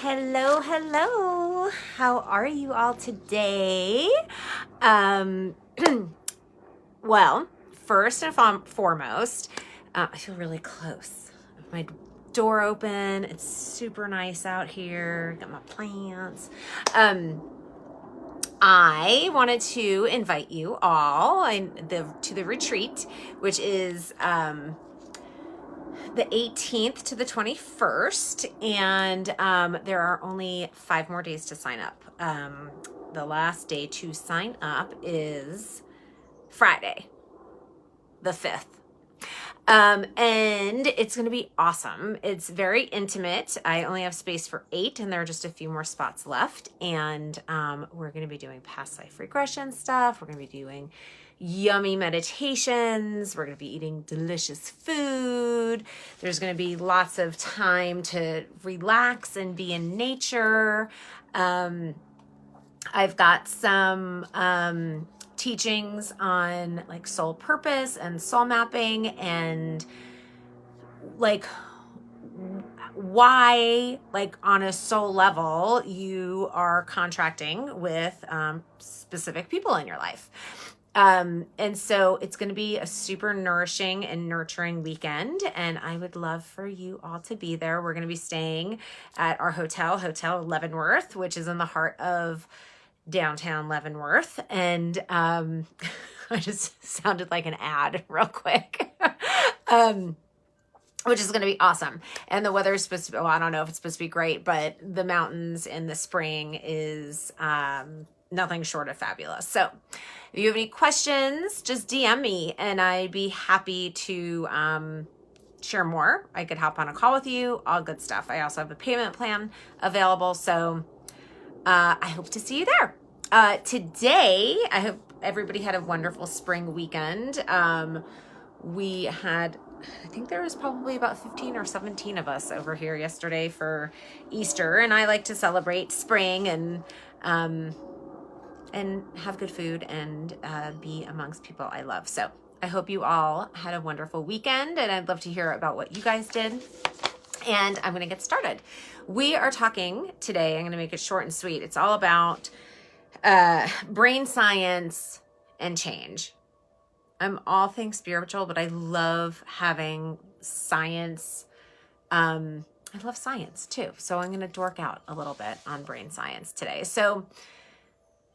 Hello, hello. How are you all today? Um, well, first and foremost, I feel really close. My door open. It's super nice out here. Got my plants. I wanted to invite you all to the retreat, which is the 18th to the 21st, and there are only 5 more days to sign up. The last day to sign up is Friday, the 5th. And it's going to be awesome. It's very intimate. I only have space for 8, and there are just a few more spots left. And we're going to be doing past life regression stuff. We're going to be doing yummy meditations. We're going to be eating delicious food. There's going to be lots of time to relax and be in nature. I've got some teachings on like soul purpose and soul mapping and like why, like on a soul level, you are contracting with specific people in your life. And so it's going to be a super nourishing and nurturing weekend. And I would love for you all to be there. We're going to be staying at our Hotel Leavenworth, which is in the heart of downtown Leavenworth. And I just sounded like an ad real quick. Which is going to be awesome. And the weather is supposed to be, well, I don't know if it's supposed to be great, but the mountains in the spring is nothing short of fabulous. So if you have any questions, just DM me and I'd be happy to share more. I could hop on a call with you, all good stuff. I also have a payment plan available. So I hope to see you there. Today, I hope everybody had a wonderful spring weekend. We had, I think there was probably about 15 or 17 of us over here yesterday for Easter, and I like to celebrate spring and have good food and be amongst people I love. So I hope you all had a wonderful weekend, and I'd love to hear about what you guys did. And I'm going to get started. We are talking today, I'm going to make it short and sweet. It's all about brain science and change. I'm all things spiritual, but I love having science. I love science too. So I'm going to dork out a little bit on brain science today. So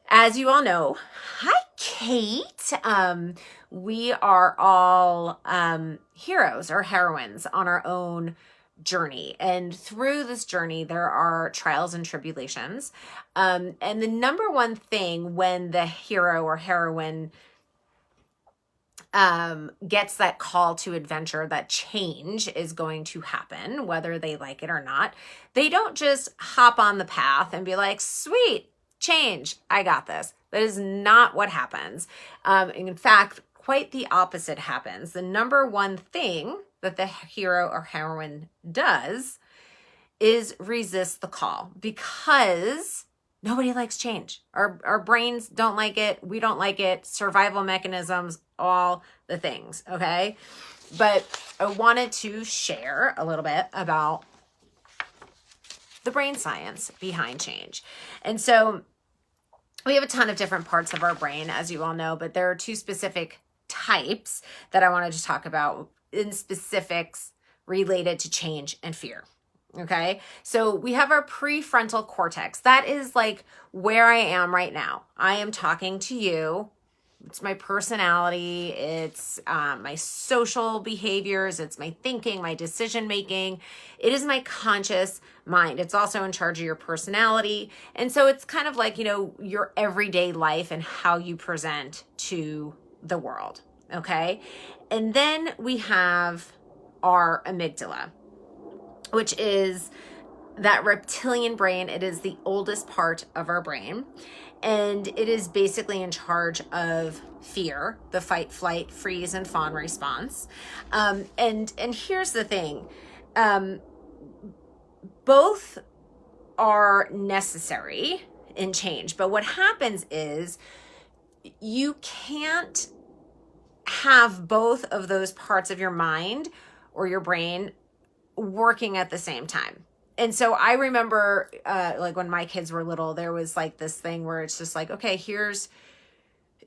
as you all know, hi, Kate. We are all heroes or heroines on our own journey. And through this journey, there are trials and tribulations. And the number one thing when the hero or heroine gets that call to adventure, that change is going to happen, whether they like it or not. They don't just hop on the path and be like, sweet, change, I got this. That is not what happens. In fact, quite the opposite happens. The number one thing that the hero or heroine does is resist the call because nobody likes change. Our brains don't like it. We don't like it. Survival mechanisms, all the things. Okay. But I wanted to share a little bit about the brain science behind change. And so we have a ton of different parts of our brain, as you all know, but there are 2 specific types that I wanted to talk about in specifics related to change and fear. Okay. So we have our prefrontal cortex. That is like where I am right now. I am talking to you. It's my personality. It's my social behaviors. It's my thinking, my decision making. It is my conscious mind. It's also in charge of your personality. And so it's kind of like, your everyday life and how you present to the world. Okay. And then we have our amygdala, which is that reptilian brain. It is the oldest part of our brain. And it is basically in charge of fear, the fight, flight, freeze, and fawn response. And here's the thing. Both are necessary in change. But what happens is you can't have both of those parts of your mind or your brain working at the same time. and so I remember, like when my kids were little, there was like this thing where it's just like, okay, here's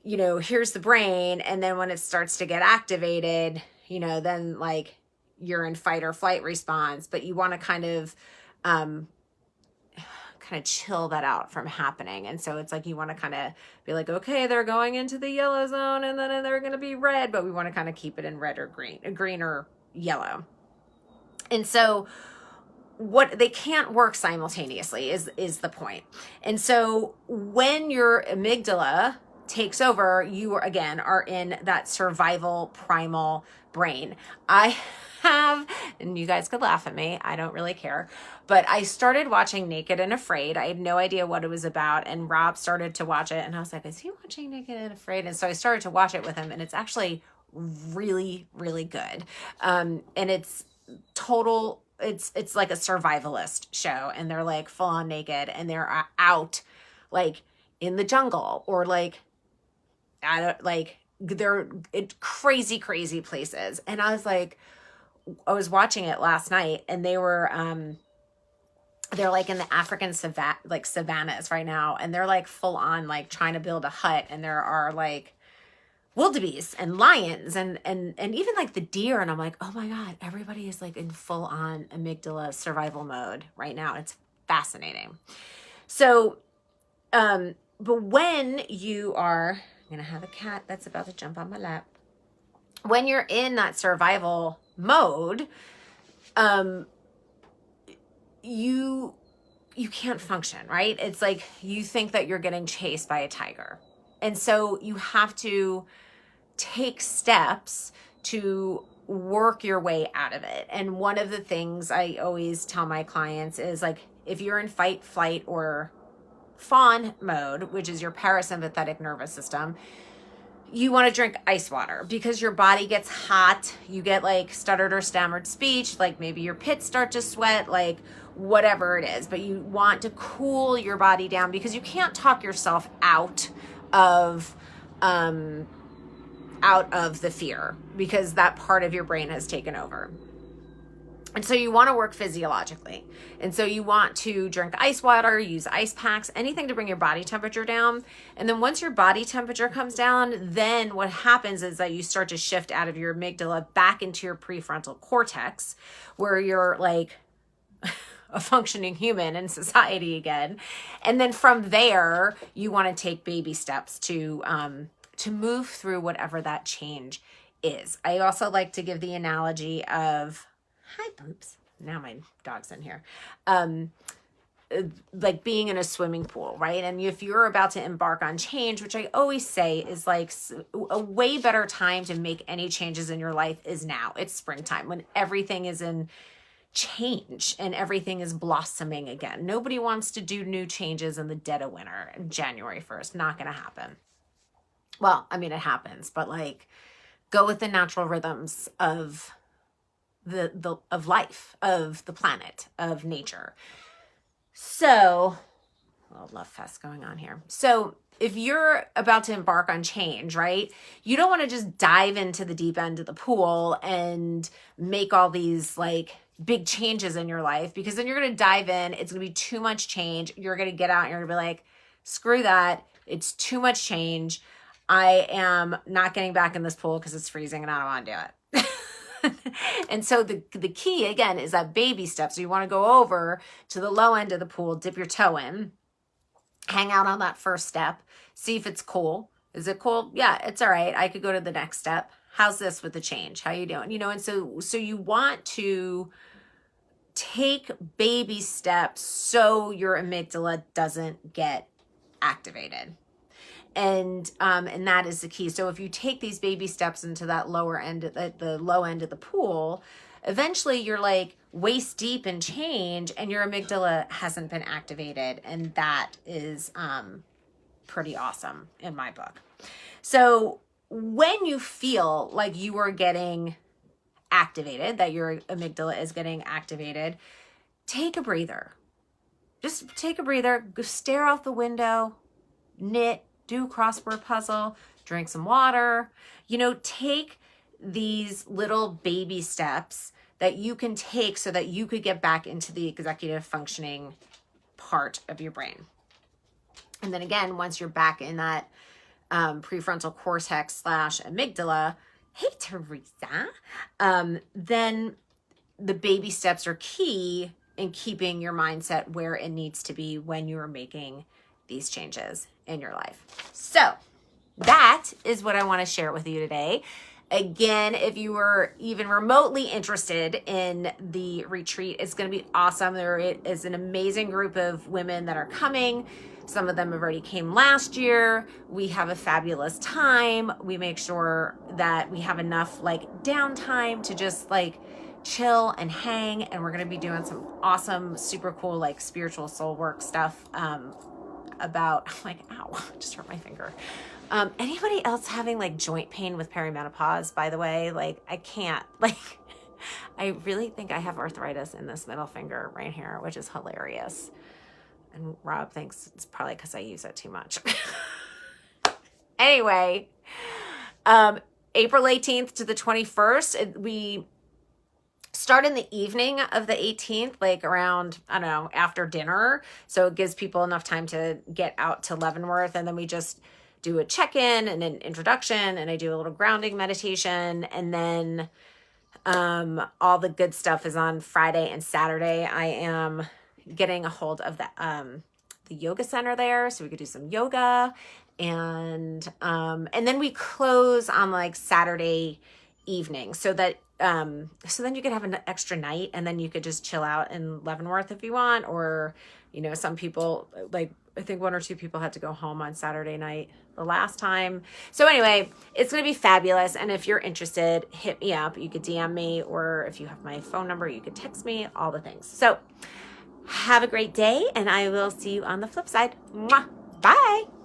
the brain. And then when it starts to get activated, then like you're in fight or flight response, but you want to kind of chill that out from happening. And so it's like, you want to kind of be like, okay, they're going into the yellow zone and then they're going to be red, but we want to kind of keep it in red or green or yellow. And so what they can't work simultaneously is the point. And so when your amygdala takes over, you again are in that survival primal brain. I have, and you guys could laugh at me, I don't really care, but I started watching Naked and Afraid. I had no idea what it was about, and Rob started to watch it, and I was like, is he watching Naked and Afraid? And so I started to watch it with him, and it's actually really, really good. And it's total, it's like a survivalist show, and they're like full on naked, and they're out like in the jungle, or like they're in crazy places. And I was watching it last night, and they're like in the African savannas right now, and they're like full on like trying to build a hut, and there are like wildebeests and lions and even like the deer. And I'm like, oh my God, everybody is like in full on amygdala survival mode right now. It's fascinating. So, but when you are, I'm going to have a cat that's about to jump on my lap. When you're in that survival mode, you can't function, right? It's like you think that you're getting chased by a tiger. And so you have to take steps to work your way out of it. And one of the things I always tell my clients is like, if you're in fight, flight, or fawn mode, which is your parasympathetic nervous system, you want to drink ice water because your body gets hot. You get like stuttered or stammered speech, like maybe your pits start to sweat, like whatever it is, but you want to cool your body down because you can't talk yourself out of the fear, because that part of your brain has taken over. And so you want to work physiologically. And so you want to drink ice water, use ice packs, anything to bring your body temperature down. And then once your body temperature comes down, then what happens is that you start to shift out of your amygdala back into your prefrontal cortex, where you're like a functioning human in society again. And then from there, you want to take baby steps to move through whatever that change is. I also like to give the analogy of, hi, Boops. Now my dog's in here. Like being in a swimming pool, right? And if you're about to embark on change, which I always say is like a way better time to make any changes in your life is now. It's springtime when everything is in change and everything is blossoming again. Nobody wants to do new changes in the dead of winter, January 1st. Not going to happen. Well, I mean, it happens, but like go with the natural rhythms of of life, of the planet, of nature. So, a little love fest going on here. So if you're about to embark on change, right, you don't want to just dive into the deep end of the pool and make all these like big changes in your life, because then you're going to dive in. It's going to be too much change. You're going to get out and you're going to be like, screw that. It's too much change. I am not getting back in this pool because it's freezing and I don't want to do it. And so the key again is that baby step. So you want to go over to the low end of the pool, dip your toe in, hang out on that first step, see if it's cool. Is it cool? Yeah, it's all right. I could go to the next step. How's this with the change? How you doing? And so you want to take baby steps so your amygdala doesn't get activated. And that is the key. So if you take these baby steps into that lower end, the low end of the pool, eventually you're like waist deep in change and your amygdala hasn't been activated. And that is pretty awesome in my book. So when you feel like you are getting activated, that your amygdala is getting activated, take a breather. Just take a breather, go stare out the window, knit, do a crossword puzzle, drink some water, take these little baby steps that you can take so that you could get back into the executive functioning part of your brain. And then again, once you're back in that prefrontal cortex / amygdala, hey, Teresa, then the baby steps are key in keeping your mindset where it needs to be when you are making these changes in your life. So that is what I want to share with you today. Again, if you were even remotely interested in the retreat, it's going to be awesome. There is an amazing group of women that are coming. Some of them have already came last year. We have a fabulous time. We make sure that we have enough like downtime to just like chill and hang. And we're going to be doing some awesome, super cool, like spiritual soul work stuff about, like, ow, just hurt my finger. Anybody else having like joint pain with perimenopause, by the way? Like, I can't, like, I really think I have arthritis in this middle finger right here, which is hilarious. And Rob thinks it's probably because I use it too much. Anyway, April 18th to the 21st, we start in the evening of the 18th, like around, I don't know, after dinner. So it gives people enough time to get out to Leavenworth. And then we just do a check-in and an introduction, and I do a little grounding meditation. And then all the good stuff is on Friday and Saturday. I am getting a hold of the yoga center there, so we could do some yoga. And then we close on like Saturday evening, so that so then you could have an extra night, and then you could just chill out in Leavenworth if you want. Or, you know, some people, like I think 1 or 2 people had to go home on Saturday night the last time. So anyway, it's going to be fabulous. And if you're interested, hit me up. You could DM me, or if you have my phone number, you could text me, all the things. So have a great day, and I will see you on the flip side. Mwah. Bye.